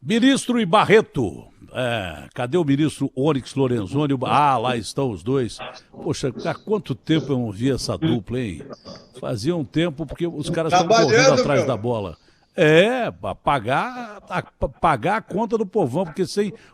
Ministro e Barreto. Cadê o ministro Onyx Lorenzoni? Lá estão os dois. Poxa, há quanto tempo eu não vi essa dupla, hein? Fazia um tempo, porque os caras estão correndo atrás da bola. Pagar a conta do povão, porque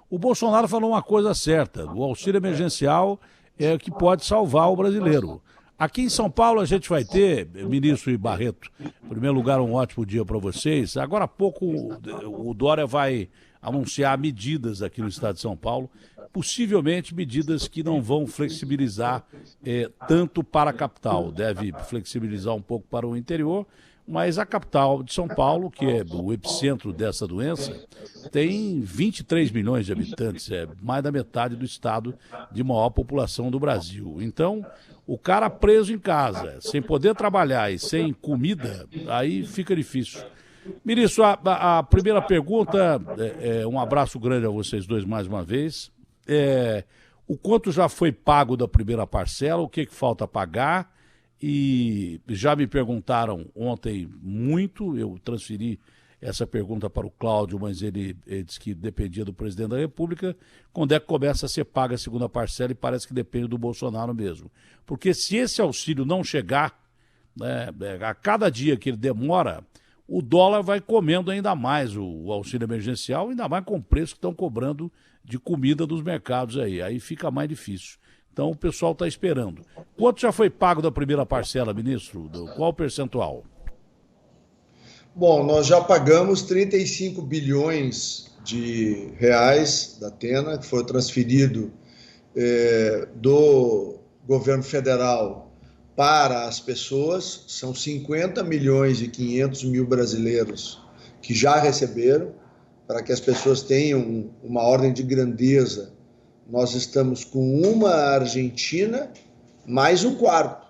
o Bolsonaro falou uma coisa certa: o auxílio emergencial é o que pode salvar o brasileiro. Aqui em São Paulo a gente vai ter, ministro e Barreto, em primeiro lugar, um ótimo dia para vocês. Agora há pouco o Dória vai anunciar medidas aqui no estado de São Paulo, possivelmente medidas que não vão flexibilizar tanto para a capital. Deve flexibilizar um pouco para o interior, mas a capital de São Paulo, que é o epicentro dessa doença, tem 23 milhões de habitantes, é mais da metade do estado de maior população do Brasil. Então, o cara preso em casa, sem poder trabalhar e sem comida, aí fica difícil. Ministro, a primeira pergunta, um abraço grande a vocês dois mais uma vez. O quanto já foi pago da primeira parcela, o que falta pagar? E já me perguntaram ontem muito, eu transferi essa pergunta para o Cláudio, mas ele disse que dependia do presidente da República, quando é que começa a ser paga a segunda parcela, e parece que depende do Bolsonaro mesmo. Porque se esse auxílio não chegar, a cada dia que ele demora, o dólar vai comendo ainda mais o auxílio emergencial, ainda mais com o preço que estão cobrando de comida dos mercados aí fica mais difícil. Então o pessoal está esperando. Quanto já foi pago da primeira parcela, ministro? Qual o percentual? Bom, nós já pagamos 35 bilhões de reais da Atena, que foi transferido do governo federal para as pessoas. São 50 milhões e 500 mil brasileiros que já receberam. Para que as pessoas tenham uma ordem de grandeza, nós estamos com uma Argentina mais um quarto.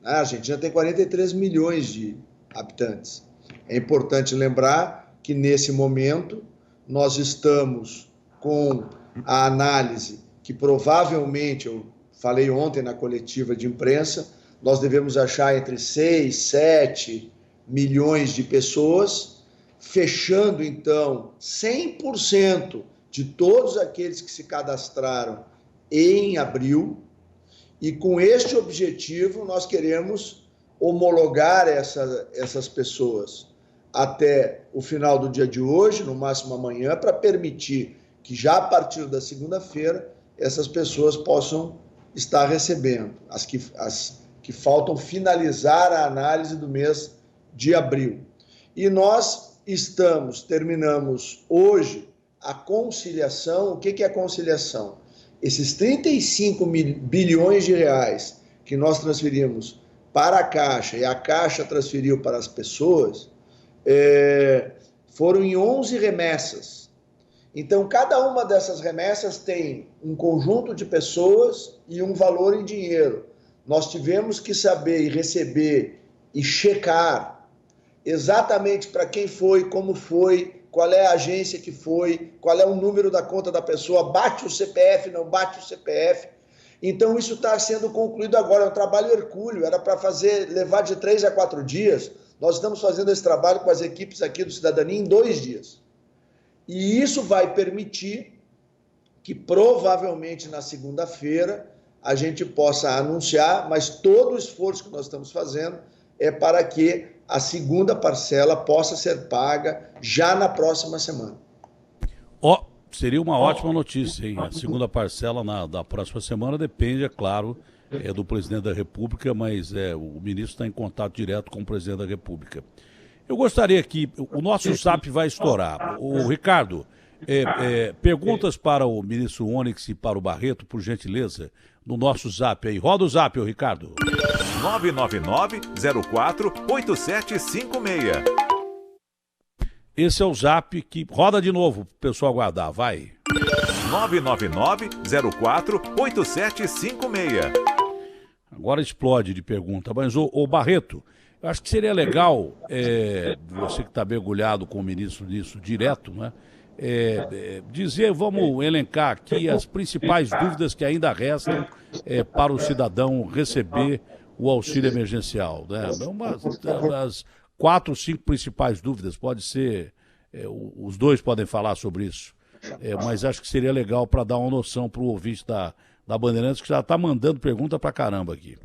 A Argentina tem 43 milhões de habitantes. É importante lembrar que, nesse momento, nós estamos com a análise que provavelmente, eu falei ontem na coletiva de imprensa, nós devemos achar entre 6, 7 milhões de pessoas, fechando, então, 100% de todos aqueles que se cadastraram em abril. E com este objetivo, nós queremos homologar essas pessoas até o final do dia de hoje, no máximo amanhã, para permitir que já a partir da segunda-feira essas pessoas possam estar recebendo, as que faltam finalizar a análise do mês de abril. E nós terminamos hoje a conciliação. O que é a conciliação? Esses 35 bilhões de reais que nós transferimos para a Caixa e a Caixa transferiu para as pessoas, foram em 11 remessas. Então, cada uma dessas remessas tem um conjunto de pessoas e um valor em dinheiro. Nós tivemos que saber e receber e checar exatamente para quem foi, como foi, qual é a agência que foi, qual é o número da conta da pessoa, bate o CPF, não bate o CPF. Então isso está sendo concluído agora, é um trabalho hercúleo, era para levar de 3 a 4 dias, nós estamos fazendo esse trabalho com as equipes aqui do Cidadania em 2 dias. E isso vai permitir que provavelmente na segunda-feira a gente possa anunciar, mas todo o esforço que nós estamos fazendo é para que a segunda parcela possa ser paga já na próxima semana. Seria uma ótima notícia, hein? A segunda parcela da próxima semana depende, é claro, do presidente da República, mas o ministro está em contato direto com o presidente da República. Eu gostaria que o nosso zap vai estourar. O Ricardo, perguntas para o ministro Onyx e para o Barreto, por gentileza, no nosso zap aí. Roda o zap, Ricardo. 999-04-8756. Esse é o zap que... Roda de novo para o pessoal aguardar, vai. 999-04-8756. Agora explode de pergunta. Mas, ô Barreto, eu acho que seria legal, você que está mergulhado com o ministro nisso direto, né? Vamos elencar aqui as principais dúvidas que ainda restam para o cidadão receber o auxílio emergencial, né? As 4 ou 5 principais dúvidas, pode ser os dois podem falar sobre isso. Mas acho que seria legal para dar uma noção para o ouvinte da Bandeirantes, que já está mandando pergunta para caramba aqui.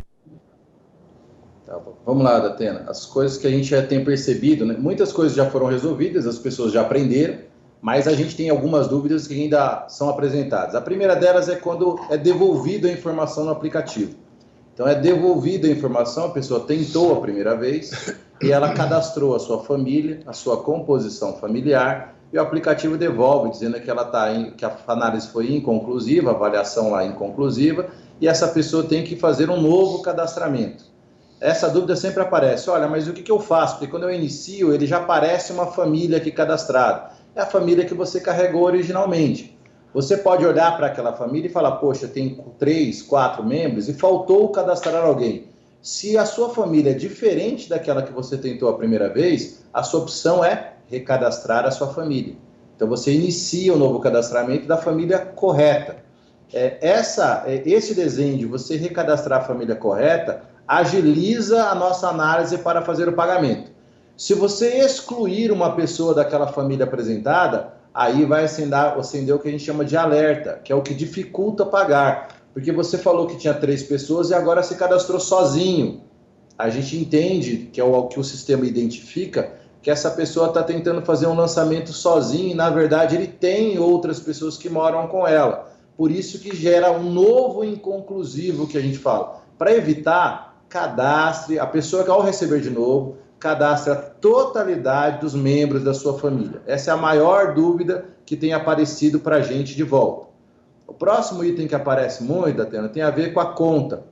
Tá, vamos lá, Datena. As coisas que a gente já tem percebido, né? Muitas coisas já foram resolvidas, as pessoas já aprenderam, mas a gente tem algumas dúvidas que ainda são apresentadas. A primeira delas é quando é devolvida a informação no aplicativo. Então é devolvida a informação, a pessoa tentou a primeira vez e ela cadastrou a sua família, a sua composição familiar, e o aplicativo devolve, dizendo que que a análise foi inconclusiva, a avaliação lá inconclusiva, e essa pessoa tem que fazer um novo cadastramento. Essa dúvida sempre aparece, olha, mas o que eu faço? Porque quando eu inicio, ele já aparece uma família aqui cadastrada. É a família que você carregou originalmente. Você pode olhar para aquela família e falar, poxa, tem 3, 4 membros e faltou cadastrar alguém. Se a sua família é diferente daquela que você tentou a primeira vez, a sua opção é recadastrar a sua família. Então você inicia o novo cadastramento da família correta. Esse desenho de você recadastrar a família correta agiliza a nossa análise para fazer o pagamento. Se você excluir uma pessoa daquela família apresentada, aí vai acender o que a gente chama de alerta, que é o que dificulta pagar. Porque você falou que tinha 3 pessoas e agora se cadastrou sozinho. A gente entende, que é o que o sistema identifica, que essa pessoa está tentando fazer um lançamento sozinho e, na verdade, ele tem outras pessoas que moram com ela. Por isso que gera um novo inconclusivo que a gente fala. Para evitar, cadastre, a pessoa que ao receber de novo, cadastre a totalidade dos membros da sua família. Essa é a maior dúvida que tem aparecido para a gente de volta. O próximo item que aparece muito, Atena, tem a ver com a conta.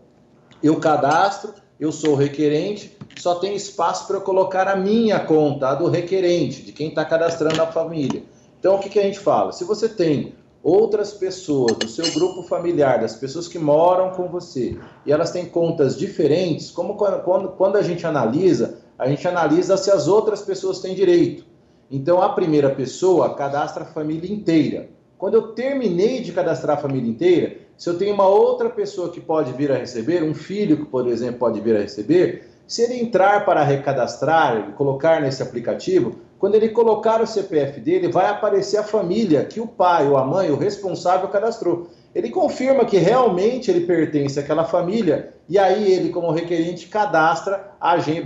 Eu cadastro, eu sou o requerente, só tem espaço para eu colocar a minha conta, a do requerente, de quem está cadastrando a família. Então, o que a gente fala? Se você tem outras pessoas do seu grupo familiar, das pessoas que moram com você, e elas têm contas diferentes, como quando a gente analisa se as outras pessoas têm direito. Então, a primeira pessoa cadastra a família inteira. Quando eu terminei de cadastrar a família inteira, se eu tenho uma outra pessoa que pode vir a receber, um filho que, por exemplo, pode vir a receber, se ele entrar para recadastrar e colocar nesse aplicativo, quando ele colocar o CPF dele, vai aparecer a família que o pai ou a mãe, o responsável, cadastrou. Ele confirma que realmente ele pertence àquela família e aí ele, como requerente, cadastra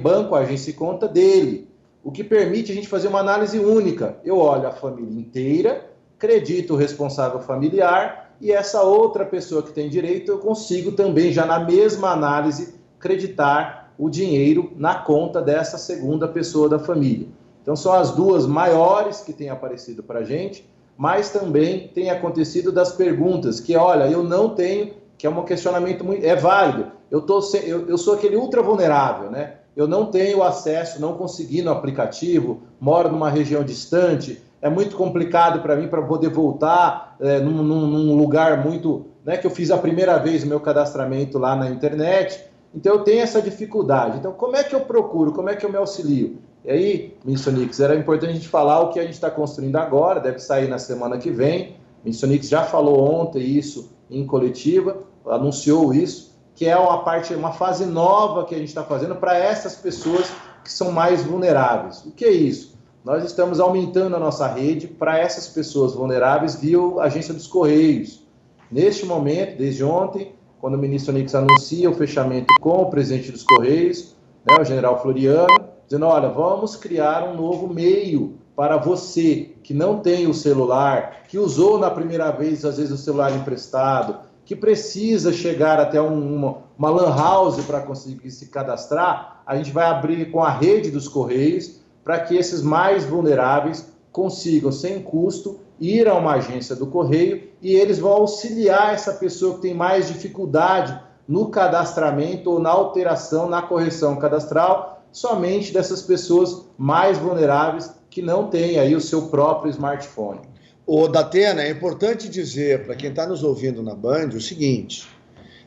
banco, agência e conta dele, o que permite a gente fazer uma análise única. Eu olho a família inteira, acredito o responsável familiar e essa outra pessoa que tem direito, eu consigo também, já na mesma análise, acreditar o dinheiro na conta dessa segunda pessoa da família. Então são as duas maiores que têm aparecido para a gente, mas também tem acontecido das perguntas, que olha, eu não tenho, que é um questionamento muito, é válido, eu sou aquele ultra vulnerável, né? Eu não tenho acesso, não consegui no aplicativo, moro numa região distante, é muito complicado para mim para poder voltar num lugar muito, né, que eu fiz a primeira vez o meu cadastramento lá na internet, então eu tenho essa dificuldade. Então como é que eu procuro, como é que eu me auxilio? E aí, Missonix, era importante a gente falar o que a gente está construindo agora, deve sair na semana que vem. Missonix já falou ontem isso em coletiva, anunciou isso, que é uma fase nova que a gente está fazendo para essas pessoas que são mais vulneráveis. O que é isso? Nós estamos aumentando a nossa rede para essas pessoas vulneráveis via a agência dos Correios. Neste momento, desde ontem, quando o ministro Onix anuncia o fechamento com o presidente dos Correios, né, o general Floriano, dizendo, olha, vamos criar um novo meio para você que não tem o celular, que usou na primeira vez, às vezes, o celular emprestado, que precisa chegar até uma lan house para conseguir se cadastrar, a gente vai abrir com a rede dos Correios para que esses mais vulneráveis consigam, sem custo, ir a uma agência do Correio e eles vão auxiliar essa pessoa que tem mais dificuldade no cadastramento ou na alteração, na correção cadastral, somente dessas pessoas mais vulneráveis que não têm aí o seu próprio smartphone. Ô, Datena, é importante dizer para quem está nos ouvindo na Band o seguinte,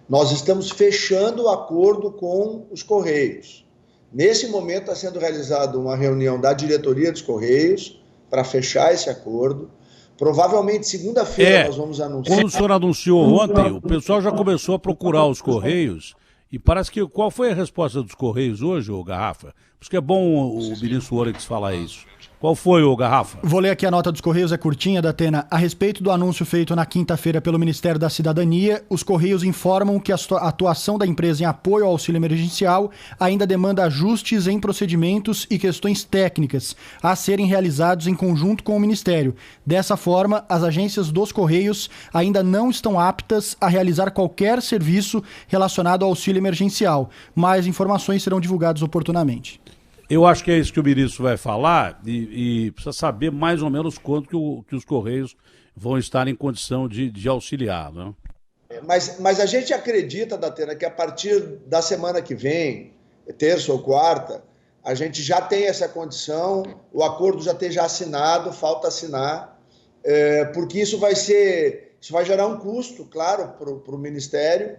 nós estamos fechando o acordo com os Correios. Nesse momento está sendo realizada uma reunião da diretoria dos Correios para fechar esse acordo. Provavelmente segunda-feira nós vamos anunciar. Quando o senhor anunciou ontem, o pessoal já começou a procurar os Correios. E parece que, qual foi a resposta dos Correios hoje, ô Garrafa? Acho que é bom o ministro Onyx falar isso. Qual foi, o Garrafa? Vou ler aqui a nota dos Correios, é curtinha, da Atena. A respeito do anúncio feito na quinta-feira pelo Ministério da Cidadania, os Correios informam que a atuação da empresa em apoio ao auxílio emergencial ainda demanda ajustes em procedimentos e questões técnicas a serem realizados em conjunto com o Ministério. Dessa forma, as agências dos Correios ainda não estão aptas a realizar qualquer serviço relacionado ao auxílio emergencial. Mais informações serão divulgadas oportunamente. Eu acho que é isso que o ministro vai falar e precisa saber mais ou menos quanto que os Correios vão estar em condição de auxiliar, né? Mas a gente acredita, Datena, que a partir da semana que vem, terça ou quarta, a gente já tem essa condição, o acordo já esteja assinado, falta assinar, porque isso vai gerar um custo, claro, para o Ministério,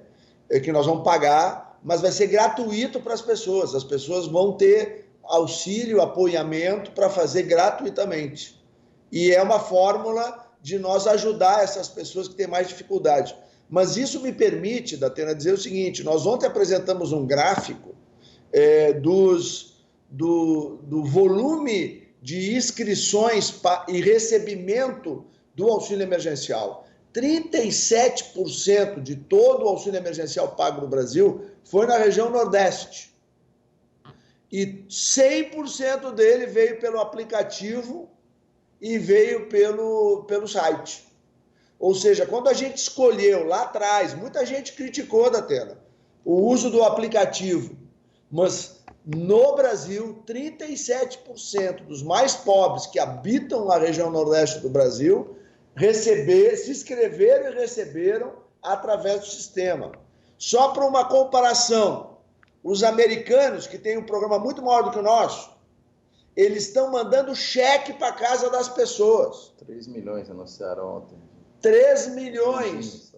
que nós vamos pagar, mas vai ser gratuito para as pessoas vão ter auxílio, apoiamento para fazer gratuitamente. E é uma fórmula de nós ajudar essas pessoas que têm mais dificuldade. Mas isso me permite, Datena, dizer o seguinte: nós ontem apresentamos um gráfico do volume de inscrições e recebimento do auxílio emergencial. 37% de todo o auxílio emergencial pago no Brasil foi na região Nordeste. E 100% dele veio pelo aplicativo e veio pelo site. Ou seja, quando a gente escolheu lá atrás, muita gente criticou, Datena, o uso do aplicativo, mas no Brasil, 37% dos mais pobres que habitam na região Nordeste do Brasil se inscreveram e receberam através do sistema. Só para uma comparação, os americanos, que têm um programa muito maior do que o nosso, eles estão mandando cheque para casa das pessoas. 3 milhões anunciaram ontem. 3 milhões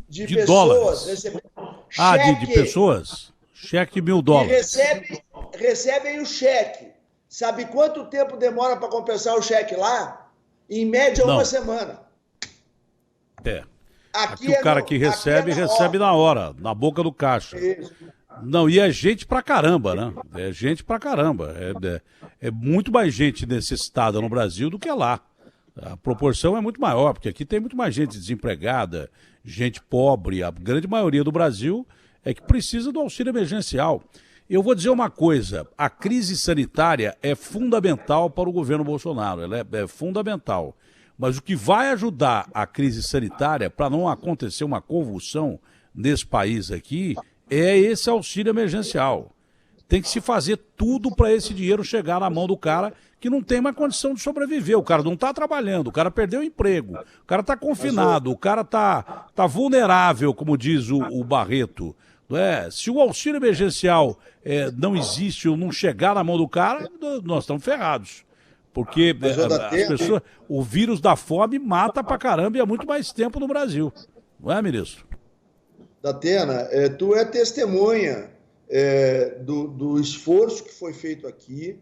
de pessoas dólares. recebendo cheque. De pessoas? Cheque $1.000. E recebem o cheque. Sabe quanto tempo demora para compensar o cheque lá? Em média, uma semana. Aqui o cara que recebe na hora, na boca do caixa. Isso. Não, e é gente pra caramba, né? É gente pra caramba. É muito mais gente necessitada no Brasil do que lá. A proporção é muito maior, porque aqui tem muito mais gente desempregada, gente pobre. A grande maioria do Brasil é que precisa do auxílio emergencial. Eu vou dizer uma coisa: a crise sanitária é fundamental para o governo Bolsonaro, ela é fundamental. Mas o que vai ajudar a crise sanitária, para não acontecer uma convulsão nesse país aqui, é esse auxílio emergencial. Tem que se fazer tudo para esse dinheiro chegar na mão do cara que não tem mais condição de sobreviver. O cara não está trabalhando, o cara perdeu o emprego, o cara está confinado, o cara está vulnerável, como diz o Barreto. Se o auxílio emergencial não existe ou não chegar na mão do cara, nós estamos ferrados. Porque as pessoas, o vírus da fome mata pra caramba e há muito mais tempo no Brasil. Não é, ministro? Datena, tu é testemunha do esforço que foi feito aqui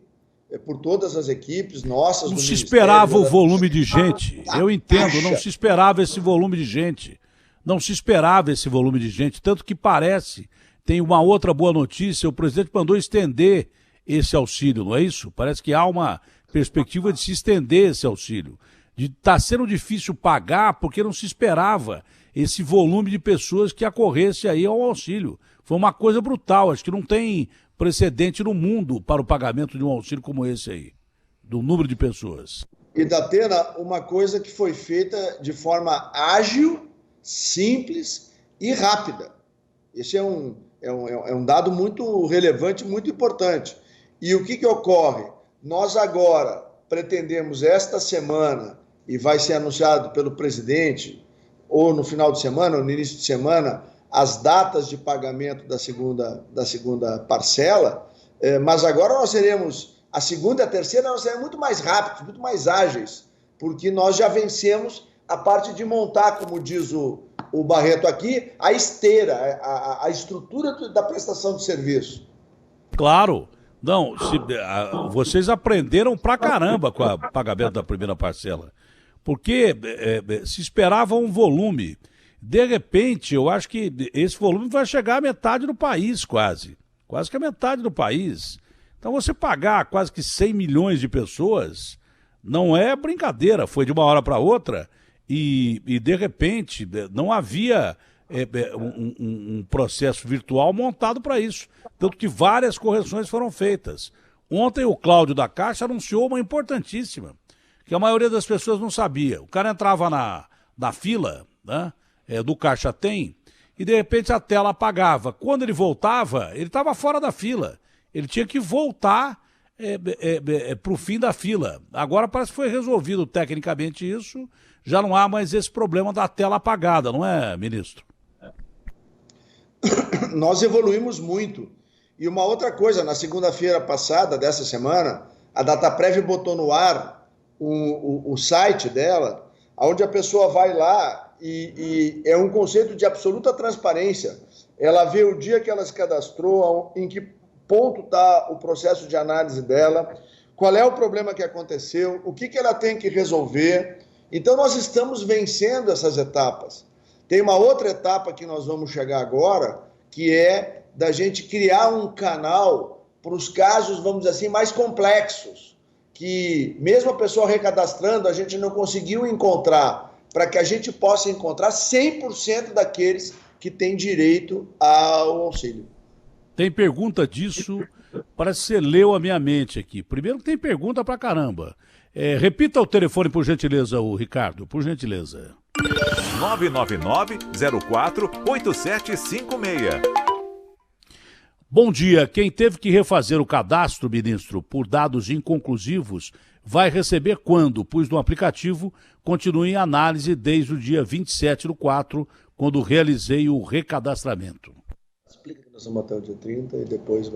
por todas as equipes nossas. Não se esperava o volume de gente. Eu entendo, não se esperava esse volume de gente. Não se esperava esse volume de gente. Tanto que parece, tem uma outra boa notícia, o presidente mandou estender esse auxílio, não é isso? Parece que há uma perspectiva de se estender esse auxílio. Está sendo difícil pagar porque não se esperava esse volume de pessoas que acorresse aí ao auxílio. Foi uma coisa brutal, acho que não tem precedente no mundo para o pagamento de um auxílio como esse aí, do número de pessoas. E, Datena, uma coisa que foi feita de forma ágil, simples e rápida. Esse é um dado muito relevante, muito importante. E o que ocorre? Nós agora pretendemos esta semana, e vai ser anunciado pelo presidente, ou no final de semana, ou no início de semana, as datas de pagamento da segunda parcela, mas agora nós seremos, a segunda e a terceira, nós seremos muito mais rápidos, muito mais ágeis, porque nós já vencemos a parte de montar, como diz o Barreto aqui, a esteira, a estrutura da prestação de serviço. Claro. Não, vocês aprenderam pra caramba com o pagamento da primeira parcela, porque se esperava um volume. De repente, eu acho que esse volume vai chegar à metade do país quase que a metade do país. Então você pagar quase que 100 milhões de pessoas não é brincadeira, foi de uma hora para outra e de repente não havia um processo virtual montado para isso, tanto que várias correções foram feitas. Ontem o Cláudio da Caixa anunciou uma importantíssima, que a maioria das pessoas não sabia. O cara entrava na fila, né, do Caixa Tem, e de repente a tela apagava. Quando ele voltava, ele estava fora da fila. Ele tinha que voltar para o fim da fila. Agora parece que foi resolvido tecnicamente isso, já não há mais esse problema da tela apagada, não é, ministro? Nós evoluímos muito. E uma outra coisa, na segunda-feira passada, dessa semana, a Dataprev botou no ar o site dela, onde a pessoa vai lá e é um conceito de absoluta transparência. Ela vê o dia que ela se cadastrou, em que ponto está o processo de análise dela, qual é o problema que aconteceu, o que ela tem que resolver. Então, nós estamos vencendo essas etapas. Tem uma outra etapa que nós vamos chegar agora, que é da gente criar um canal para os casos, vamos dizer assim, mais complexos, que mesmo a pessoa recadastrando, a gente não conseguiu encontrar, para que a gente possa encontrar 100% daqueles que têm direito ao auxílio. Tem pergunta disso, parece que você leu a minha mente aqui. Primeiro que tem pergunta pra caramba. Repita o telefone, por gentileza, o Ricardo, por gentileza. 999-04-8756. Bom dia. Quem teve que refazer o cadastro, ministro, por dados inconclusivos, vai receber quando? Pois no aplicativo continua em análise desde o dia 27/4, quando realizei o recadastramento. Explica que nós vamos até o dia 30 e depois...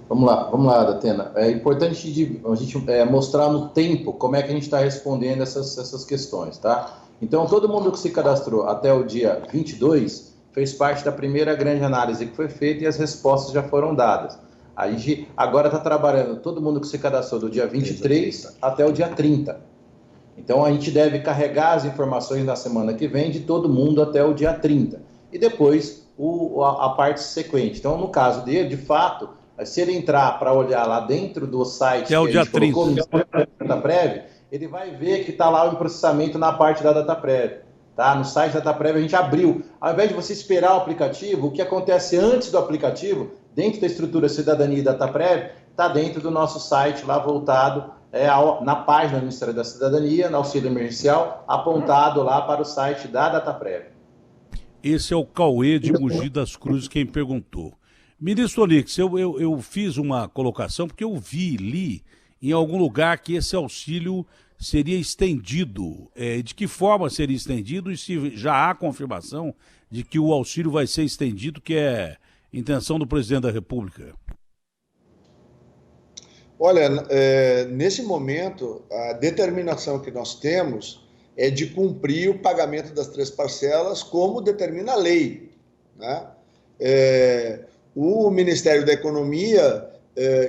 Vamos lá, Datena. É importante a gente mostrar no tempo como é que a gente está respondendo essas questões, tá? Então, todo mundo que se cadastrou até o dia 22 fez parte da primeira grande análise que foi feita e as respostas já foram dadas. A gente agora está trabalhando todo mundo que se cadastrou do dia 23 até o dia 30. Então, a gente deve carregar as informações na semana que vem de todo mundo até o dia 30. E depois a parte sequente. Então, no caso dele, de fato, se ele entrar para olhar lá dentro do site que é o dia 30. Dataprev, ele vai ver que está lá o processamento na parte da Dataprev. Tá? No site da Dataprev a gente abriu. Ao invés de você esperar o aplicativo, o que acontece antes do aplicativo, dentro da estrutura Cidadania e Dataprev, está dentro do nosso site lá voltado na página do Ministério da Cidadania, no auxílio emergencial, apontado lá para o site da Dataprev. Esse é o Cauê de Mogi das Cruzes quem perguntou. Ministro Onix, eu fiz uma colocação porque eu li em algum lugar que esse auxílio seria estendido. De que forma seria estendido e se já há confirmação de que o auxílio vai ser estendido, que é intenção do presidente da República? Olha, nesse momento, a determinação que nós temos é de cumprir o pagamento das 3 parcelas como determina a lei, né? O Ministério da Economia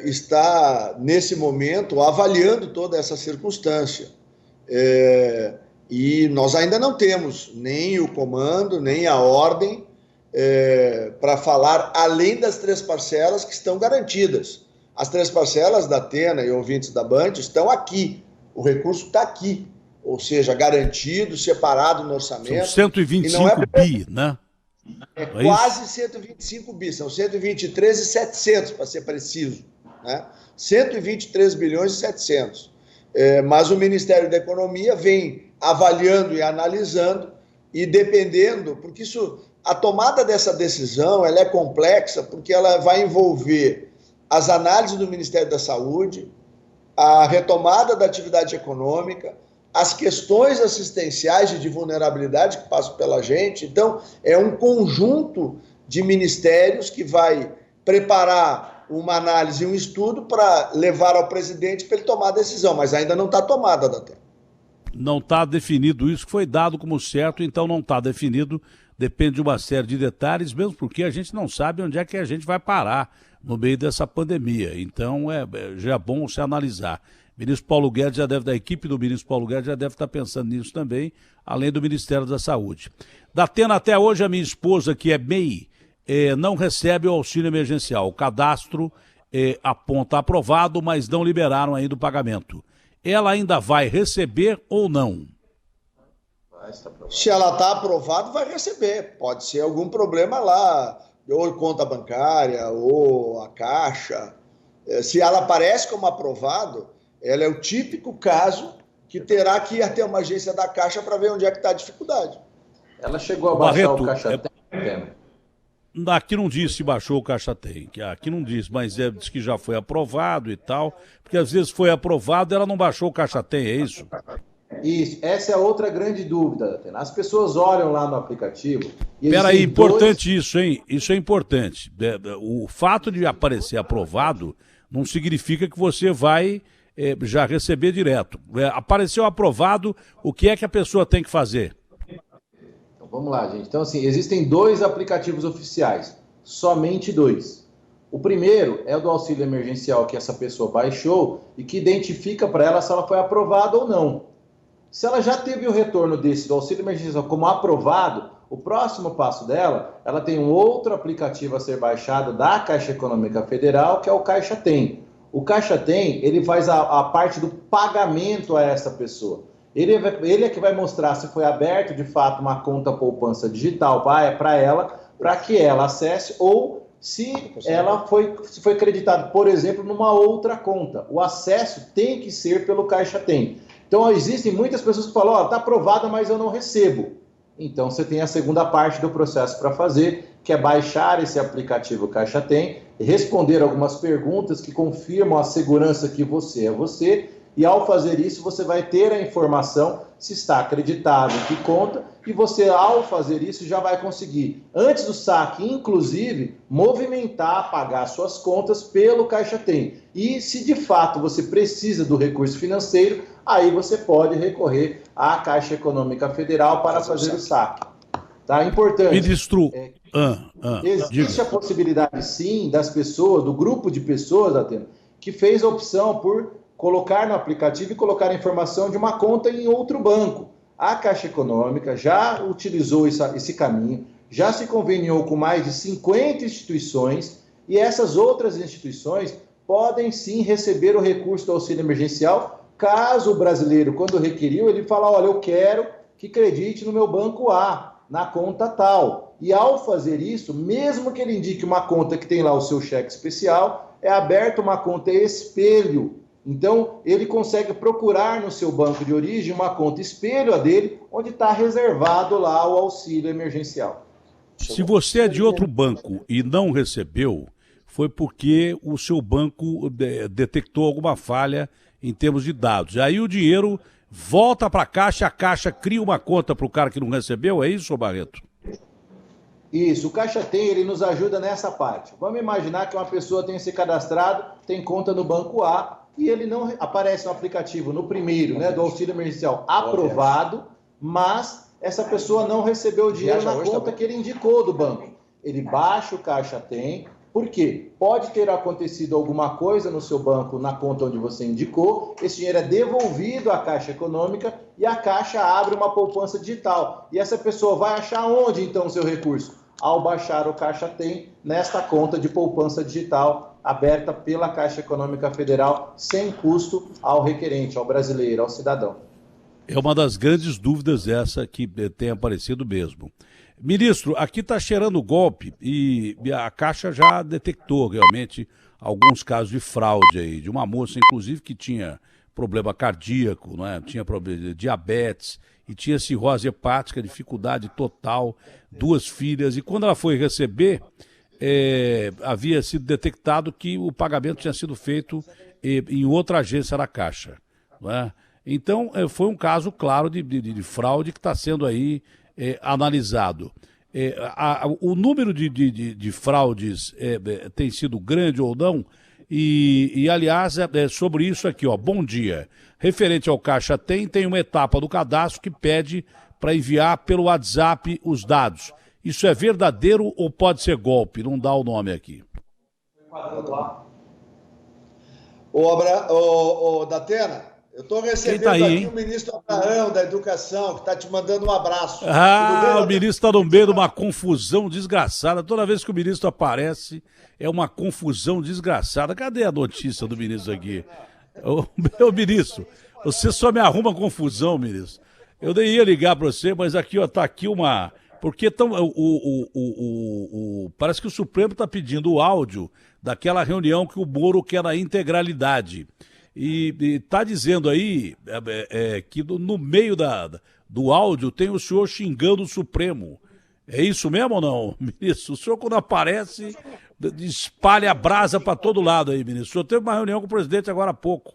está, nesse momento, avaliando toda essa circunstância. E nós ainda não temos nem o comando, nem a ordem para falar além das 3 parcelas que estão garantidas. As 3 parcelas da Atena e ouvintes da Band estão aqui. O recurso está aqui. Ou seja, garantido, separado no orçamento. São 125 bi, né? Quase 125 bi, são 123.700 para ser preciso, né? 123 bilhões e 700. Mas o Ministério da Economia vem avaliando e analisando e dependendo, porque a tomada dessa decisão ela é complexa, porque ela vai envolver as análises do Ministério da Saúde, a retomada da atividade econômica, as questões assistenciais e de vulnerabilidade que passam pela gente. Então, é um conjunto de ministérios que vai preparar uma análise e um estudo para levar ao presidente para ele tomar a decisão, mas ainda não está tomada, Datena. Não está definido isso, que foi dado como certo, então não está definido, depende de uma série de detalhes, mesmo porque a gente não sabe onde é que a gente vai parar no meio dessa pandemia. Então, já é bom se analisar. Ministro Paulo Guedes da equipe do ministro Paulo Guedes já deve estar pensando nisso também, além do Ministério da Saúde. Datena, até hoje a minha esposa, que é MEI, não recebe o auxílio emergencial. O cadastro aponta aprovado, mas não liberaram ainda o pagamento. Ela ainda vai receber ou não? Se ela está aprovada, vai receber. Pode ser algum problema lá, ou conta bancária, ou a Caixa. Se ela aparece como aprovado, ela é o típico caso que terá que ir até uma agência da Caixa para ver onde é que está a dificuldade. Ela chegou a baixar Barreto, o Caixa Tem? Aqui não diz se baixou o Caixa Tem, aqui não diz, mas diz que já foi aprovado e tal, porque às vezes foi aprovado e ela não baixou o Caixa Tem, é isso? Isso, essa é outra grande dúvida, Atena. As pessoas olham lá no aplicativo e Peraí, importante isso, hein? Isso é importante. O fato de aparecer aprovado não significa que você vai já receber direto. Apareceu aprovado, o que é que a pessoa tem que fazer? Então, vamos lá, gente. Então, assim, existem 2 aplicativos oficiais, somente 2. O primeiro é o do auxílio emergencial que essa pessoa baixou e que identifica para ela se ela foi aprovada ou não. Se ela já teve o retorno desse do auxílio emergencial como aprovado, o próximo passo dela, ela tem um outro aplicativo a ser baixado da Caixa Econômica Federal, que é o Caixa Tem. O Caixa Tem, ele faz a parte do pagamento a essa pessoa. Ele é que vai mostrar se foi aberto, de fato, uma conta poupança digital para ela, para que ela acesse, ou se ela foi creditada, por exemplo, numa outra conta. O acesso tem que ser pelo Caixa Tem. Então, existem muitas pessoas que falam, está aprovada, mas eu não recebo. Então, você tem a segunda parte do processo para fazer, que é baixar esse aplicativo Caixa Tem, responder algumas perguntas que confirmam a segurança que você é você, e ao fazer isso, você vai ter a informação se está acreditado em que conta, e você, ao fazer isso, já vai conseguir, antes do saque, inclusive, movimentar, pagar suas contas pelo Caixa Tem. E se de fato você precisa do recurso financeiro, aí você pode recorrer à Caixa Econômica Federal para fazer o saque. Tá? Importante. Ministro, existe a possibilidade, sim, das pessoas, do grupo de pessoas, Atena, que fez a opção por colocar no aplicativo e colocar a informação de uma conta em outro banco. A Caixa Econômica já utilizou esse caminho, já se conveniou com mais de 50 instituições, e essas outras instituições podem sim receber o recurso do auxílio emergencial, caso o brasileiro, quando requeriu, ele fala, olha, eu quero que acredite no meu banco A, na conta tal. E ao fazer isso, mesmo que ele indique uma conta que tem lá o seu cheque especial, é aberta uma conta espelho. Então, ele consegue procurar no seu banco de origem uma conta espelho a dele, onde está reservado lá o auxílio emergencial. Se você é de outro banco e não recebeu, foi porque o seu banco detectou alguma falha em termos de dados. Aí o dinheiro volta para a Caixa cria uma conta para o cara que não recebeu, é isso, Barreto? Isso, o Caixa Tem, ele nos ajuda nessa parte. Vamos imaginar que uma pessoa tenha se cadastrado, tem conta no banco A, e ele não aparece no aplicativo, no primeiro, né, do auxílio emergencial aprovado, mas essa pessoa não recebeu o dinheiro na conta que ele indicou do banco. Ele baixa o Caixa Tem, por quê? Pode ter acontecido alguma coisa no seu banco, na conta onde você indicou, esse dinheiro é devolvido à Caixa Econômica e a Caixa abre uma poupança digital. E essa pessoa vai achar onde, então, o seu recurso? Ao baixar o Caixa Tem nesta conta de poupança digital aberta pela Caixa Econômica Federal, sem custo ao requerente, ao brasileiro, ao cidadão. É uma das grandes dúvidas essa que tem aparecido mesmo. Ministro, aqui está cheirando golpe e a Caixa já detectou realmente alguns casos de fraude aí, de uma moça, inclusive, que tinha problema cardíaco, não é? Tinha problema de diabetes e tinha cirrose hepática, dificuldade total, 2 filhas. E quando ela foi receber, havia sido detectado que o pagamento tinha sido feito em outra agência da Caixa, não é? Então, foi um caso claro de fraude que está sendo aí analisado. O número de fraudes tem sido grande ou não? E aliás, sobre isso aqui, ó, bom dia. Referente ao Caixa tem uma etapa do cadastro que pede para enviar pelo WhatsApp os dados. Isso é verdadeiro ou pode ser golpe? Não dá o nome aqui. Datena, Eu estou recebendo tá aí, aqui hein? o ministro Abraão, da Educação, que está te mandando um abraço. Ah, o ministro está no meio de uma confusão desgraçada. Toda vez que o ministro aparece, é uma confusão desgraçada. Cadê a notícia do ministro aqui? Ô, ministro, você só me arruma confusão, ministro. Eu nem ia ligar para você, mas aqui, ó, tá aqui uma... Porque parece que o Supremo está pedindo o áudio daquela reunião que o Moro quer na integralidade. E está dizendo aí que no meio do áudio tem o senhor xingando o Supremo. É isso mesmo ou não, ministro? O senhor, quando aparece, espalha a brasa para todo lado aí, ministro. O senhor teve uma reunião com o presidente agora há pouco.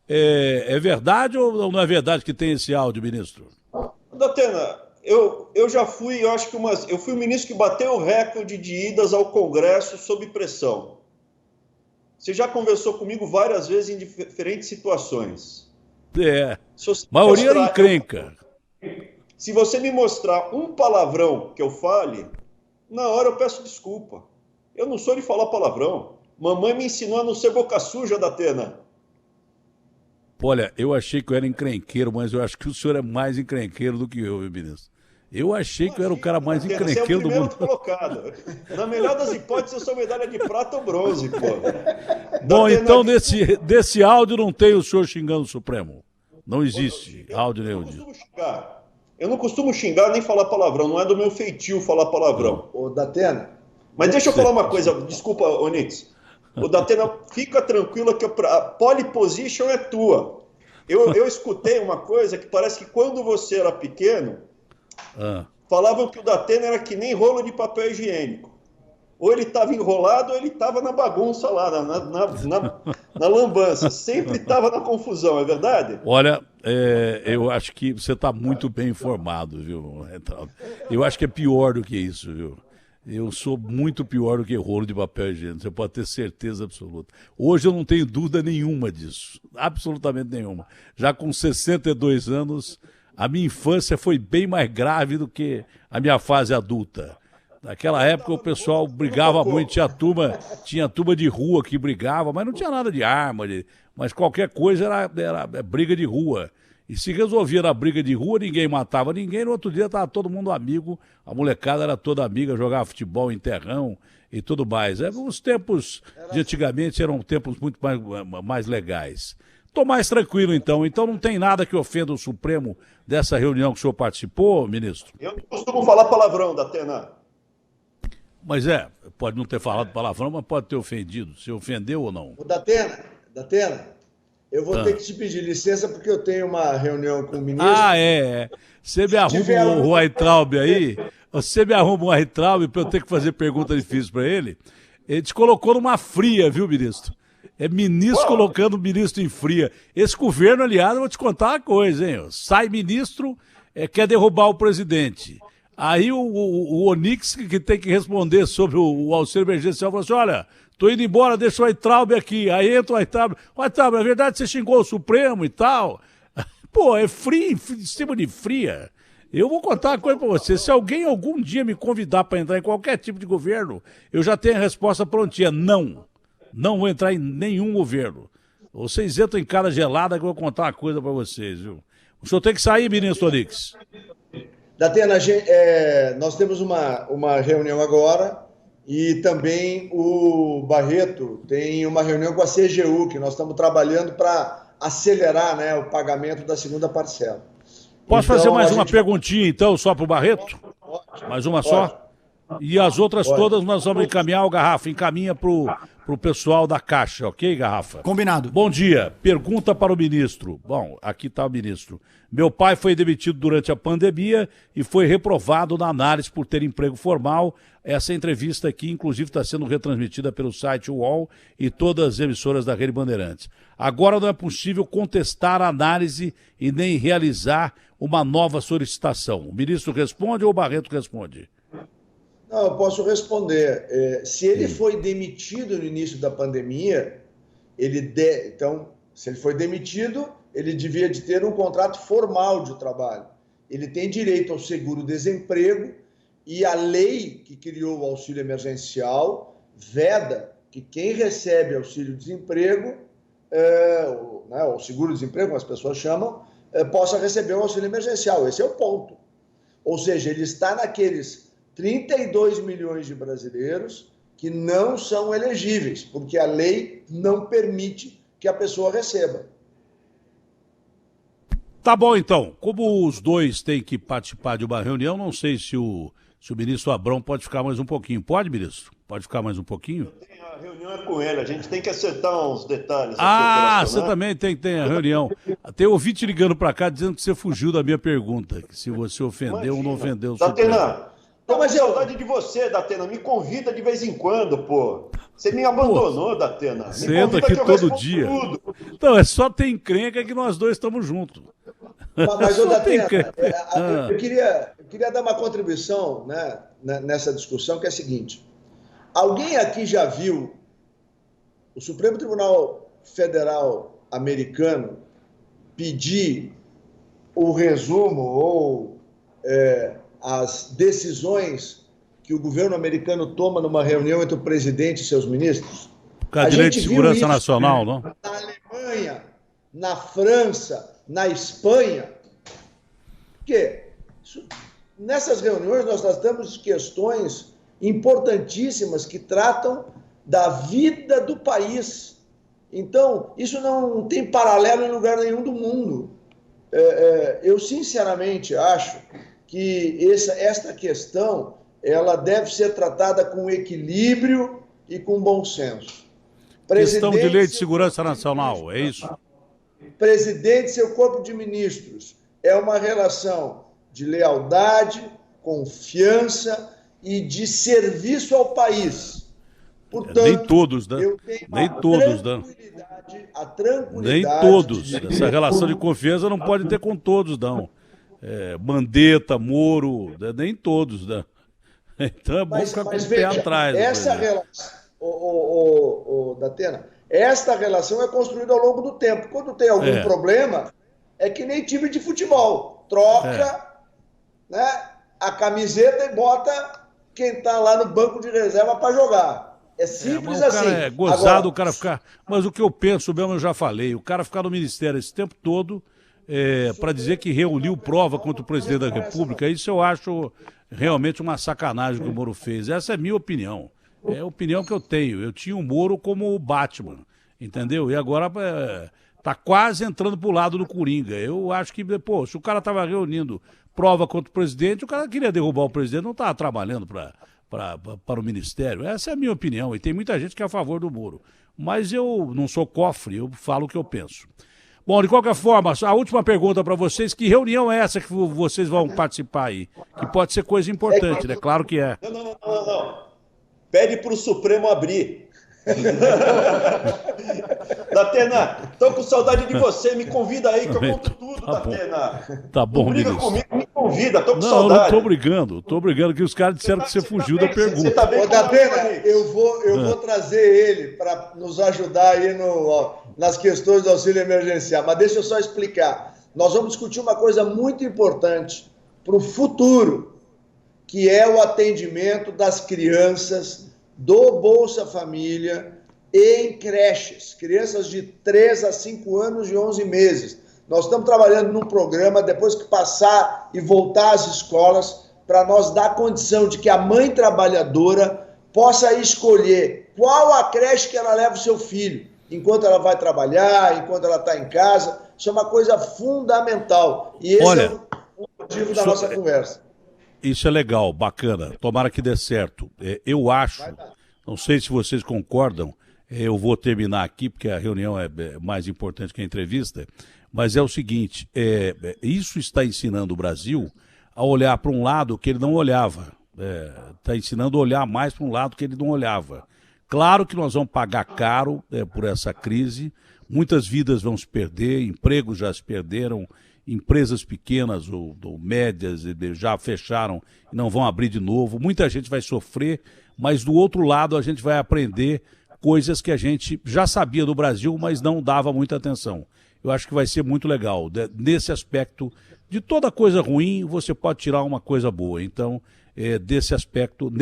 É verdade ou não é verdade que tem esse áudio, ministro? Datena, eu já fui, eu acho que eu fui o ministro que bateu o recorde de idas ao Congresso sob pressão. Você já conversou comigo várias vezes em diferentes situações. Maioria era encrenca. Se você me mostrar um palavrão que eu fale, na hora eu peço desculpa. Eu não sou de falar palavrão. Mamãe me ensinou a não ser boca suja, Datena. Olha, eu achei que eu era encrenqueiro, mas eu acho que o senhor é mais encrenqueiro do que eu, viu, ministro? Eu achei que eu era o cara mais encrenqueiro do mundo. Você é o primeiro colocado. Na melhor das hipóteses, eu sou medalha de prata ou bronze, pô. Bom, então desse áudio não tem o senhor xingando o Supremo. Não existe áudio nenhum disso. Eu não costumo xingar nem falar palavrão. Não é do meu feitio falar palavrão. Ô, Datena. Mas deixa eu falar uma coisa. Desculpa, Onix. Ô, Datena, fica tranquila que a pole position é tua. Eu escutei uma coisa que parece que quando você era pequeno, falavam que o Datena era que nem rolo de papel higiênico. Ou ele estava enrolado ou ele estava na bagunça lá, na lambança. Sempre estava na confusão, é verdade? Olha, eu acho que você está muito bem informado, viu? Eu acho que é pior do que isso, viu? Eu sou muito pior do que rolo de papel higiênico, você pode ter certeza absoluta. Hoje eu não tenho dúvida nenhuma disso, absolutamente nenhuma. Já com 62 anos, a minha infância foi bem mais grave do que a minha fase adulta. Naquela época o pessoal brigava muito, tinha turma de rua que brigava, mas não tinha nada de arma, mas qualquer coisa era briga de rua. E se resolvia na briga de rua, ninguém matava ninguém, no outro dia estava todo mundo amigo, a molecada era toda amiga, jogava futebol em terrão e tudo mais. Os tempos de antigamente eram tempos muito mais legais. Estou mais tranquilo então não tem nada que ofenda o Supremo dessa reunião que o senhor participou, ministro? Eu não costumo falar palavrão, Datena. Mas pode não ter falado palavrão, mas pode ter ofendido. Você ofendeu ou não? Ô, Datena, eu vou ter que te pedir licença porque eu tenho uma reunião com o ministro. Você me arruma o Weintraub aí? Você me arruma o Weintraub para eu ter que fazer pergunta difícil para ele? Ele te colocou numa fria, viu, ministro? É ministro colocando o ministro em fria. Esse governo, aliás, eu vou te contar uma coisa, hein? Sai ministro, quer derrubar o presidente. Aí o Onix, que tem que responder sobre o auxílio emergencial, falou assim, olha, tô indo embora, deixa o Weintraub aqui. Aí entra o Weintraub. Weintraub, na verdade você xingou o Supremo e tal. Pô, é frio, em cima de fria. Eu vou contar uma coisa pra você. Se alguém algum dia me convidar para entrar em qualquer tipo de governo, eu já tenho a resposta prontinha. Não. Não vou entrar em nenhum governo. Vocês entram em cara gelada que eu vou contar uma coisa para vocês, viu? O senhor tem que sair, ministro Onix. Datena, nós temos uma reunião agora e também o Barreto tem uma reunião com a CGU, que nós estamos trabalhando para acelerar, né, o pagamento da segunda parcela. Posso fazer mais uma perguntinha, então, só para o Barreto? Mais uma só? E as outras todas nós vamos encaminhar o Garrafa. Encaminha para o pessoal da Caixa, ok, Garrafa? Combinado. Bom dia. Pergunta para o ministro. Bom, aqui está o ministro. Meu pai foi demitido durante a pandemia e foi reprovado na análise por ter emprego formal. Essa entrevista aqui, inclusive, está sendo retransmitida pelo site UOL e todas as emissoras da Rede Bandeirantes. Agora não é possível contestar a análise e nem realizar uma nova solicitação. O ministro responde ou o Barreto responde? Não, eu posso responder. Se ele foi demitido no início da pandemia, então, se ele foi demitido, ele devia de ter um contrato formal de trabalho. Ele tem direito ao seguro-desemprego e a lei que criou o auxílio emergencial veda que quem recebe auxílio-desemprego, né, o seguro-desemprego, como as pessoas chamam, possa receber um auxílio emergencial. Esse é o ponto. Ou seja, ele está naqueles 32 milhões de brasileiros que não são elegíveis, porque a lei não permite que a pessoa receba. Tá bom, então. Como os dois têm que participar de uma reunião, não sei se o ministro Abrão pode ficar mais um pouquinho. Pode, ministro? Pode ficar mais um pouquinho? A reunião é com ele, a gente tem que acertar uns detalhes. Você também tem a reunião. Tem ouvinte ligando para cá dizendo que você fugiu da minha pergunta, que se você ofendeu ou não ofendeu o Supremo. Datena, tô com saudade de você, Datena. Me convida de vez em quando, pô. Você me abandonou, Datena. Você entra aqui todo dia. Tudo. Então, é só ter encrenca que nós dois estamos juntos. Mas Datena, eu queria dar uma contribuição, né, nessa discussão, que é a seguinte. Alguém aqui já viu o Supremo Tribunal Federal americano pedir o resumo ou as decisões que o governo americano toma numa reunião entre o presidente e seus ministros? Por causa de Direito de Segurança Nacional, não? Na Alemanha, na França, na Espanha. Porque nessas reuniões nós tratamos de questões importantíssimas que tratam da vida do país. Então, isso não tem paralelo em lugar nenhum do mundo. Eu, sinceramente, acho que esta questão ela deve ser tratada com equilíbrio e com bom senso. Questão de Lei de Segurança Nacional, é isso? Presidente e seu corpo de ministros é uma relação de lealdade, confiança e de serviço ao país. Portanto, nem todos, né? Nem todos, né? Nem todos. Essa relação de confiança não pode ter com todos, não. Mandetta, Moro, nem todos, né? Então é bom ficar com o pé atrás. Essa relação, Datena, esta relação é construída ao longo do tempo. Quando tem algum problema, é que nem time de futebol. Troca, né, a camiseta e bota quem está lá no banco de reserva para jogar. É simples assim. Cara é gozado. Agora, o cara ficar... Mas o que eu penso mesmo, eu já falei, o cara ficar no ministério esse tempo todo para dizer que reuniu prova contra o presidente da República, isso eu acho realmente uma sacanagem que o Moro fez. Essa é a minha opinião. É a opinião que eu tenho. Eu tinha o Moro como o Batman, entendeu? E agora tá quase entrando pro lado do Coringa. Eu acho que, pô, se o cara tava reunindo prova contra o presidente, o cara queria derrubar o presidente, não estava trabalhando para o Ministério. Essa é a minha opinião, e tem muita gente que é a favor do Moro. Mas eu não sou cofre, eu falo o que eu penso. Bom, de qualquer forma, a última pergunta para vocês, que reunião é essa que vocês vão participar aí? Que pode ser coisa importante, né? Claro que é. Não. Pede para o Supremo abrir. Datena, tô com saudade de você, me convida aí que eu conto tudo, Datena. Tá bom, briga ministro. Comigo, me convida, tô com não, saudade. Não, tô brigando, que os caras disseram que você fugiu da pergunta. Datena, eu vou trazer ele para nos ajudar aí nas questões do auxílio emergencial, mas deixa eu só explicar. Nós vamos discutir uma coisa muito importante para o futuro, que é o atendimento das crianças do Bolsa Família em creches, crianças de 3 a 5 anos e 11 meses. Nós estamos trabalhando num programa, depois que passar e voltar às escolas, para nós dar condição de que a mãe trabalhadora possa escolher qual a creche que ela leva o seu filho, enquanto ela vai trabalhar, enquanto ela está em casa. Isso é uma coisa fundamental. E esse é o motivo da nossa conversa. Isso é legal, bacana. Tomara que dê certo. Eu acho, não sei se vocês concordam, eu vou terminar aqui, porque a reunião é mais importante que a entrevista, mas é o seguinte, isso está ensinando o Brasil a olhar para um lado que ele não olhava. Está ensinando a olhar mais para um lado que ele não olhava. Claro que nós vamos pagar caro por essa crise, muitas vidas vão se perder, empregos já se perderam, empresas pequenas ou médias já fecharam e não vão abrir de novo. Muita gente vai sofrer, mas do outro lado a gente vai aprender coisas que a gente já sabia do Brasil, mas não dava muita atenção. Eu acho que vai ser muito legal. Nesse aspecto, De toda coisa ruim, você pode tirar uma coisa boa. Então, nesse aspecto,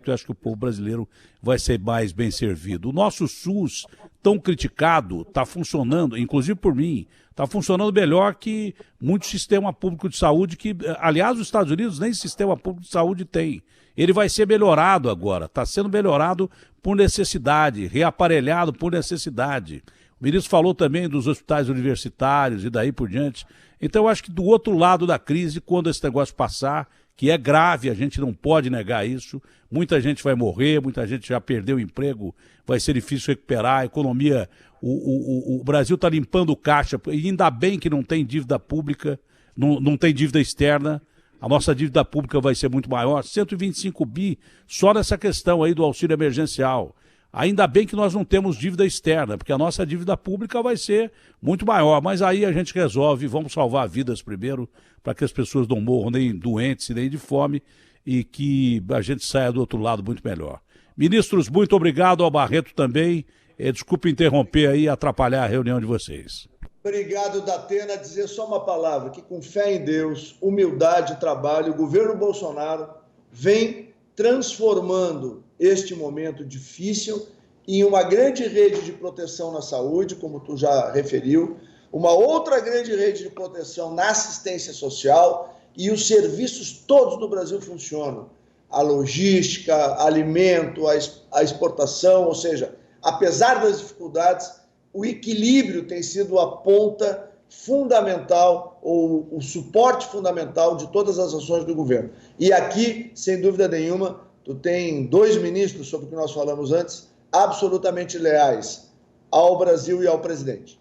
eu acho que o povo brasileiro vai ser mais bem servido. O nosso SUS, tão criticado, está funcionando, inclusive por mim, está funcionando melhor que muito sistema público de saúde, que, aliás, os Estados Unidos nem sistema público de saúde tem. Ele vai ser melhorado agora, está sendo melhorado por necessidade, reaparelhado por necessidade. O ministro falou também dos hospitais universitários e daí por diante. Então, eu acho que do outro lado da crise, quando esse negócio passar, que é grave, a gente não pode negar isso, muita gente vai morrer, muita gente já perdeu o emprego, vai ser difícil recuperar, a economia, o Brasil está limpando caixa, e ainda bem que não tem dívida pública, não tem dívida externa, a nossa dívida pública vai ser muito maior, 125 bi só nessa questão aí do auxílio emergencial. Ainda bem que nós não temos dívida externa, porque a nossa dívida pública vai ser muito maior, mas aí a gente resolve, vamos salvar vidas primeiro, para que as pessoas não morram nem doentes, nem de fome, e que a gente saia do outro lado muito melhor. Ministros, muito obrigado, ao Barreto também. Desculpe interromper aí e atrapalhar a reunião de vocês. Obrigado, Datena. Dizer só uma palavra, que com fé em Deus, humildade e trabalho, o governo Bolsonaro vem transformando este momento difícil em uma grande rede de proteção na saúde, como tu já referiu, uma outra grande rede de proteção na assistência social, e os serviços todos no Brasil funcionam. A logística, alimento, a exportação, ou seja, apesar das dificuldades, o equilíbrio tem sido a ponta fundamental, ou o suporte fundamental de todas as ações do governo. E aqui, sem dúvida nenhuma, tu tem 2 ministros, sobre o que nós falamos antes, absolutamente leais ao Brasil e ao presidente.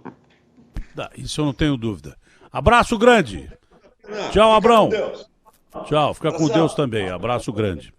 Isso eu não tenho dúvida. Abraço grande. Tchau, Abrão. Tchau, fica com Deus também. Abraço grande.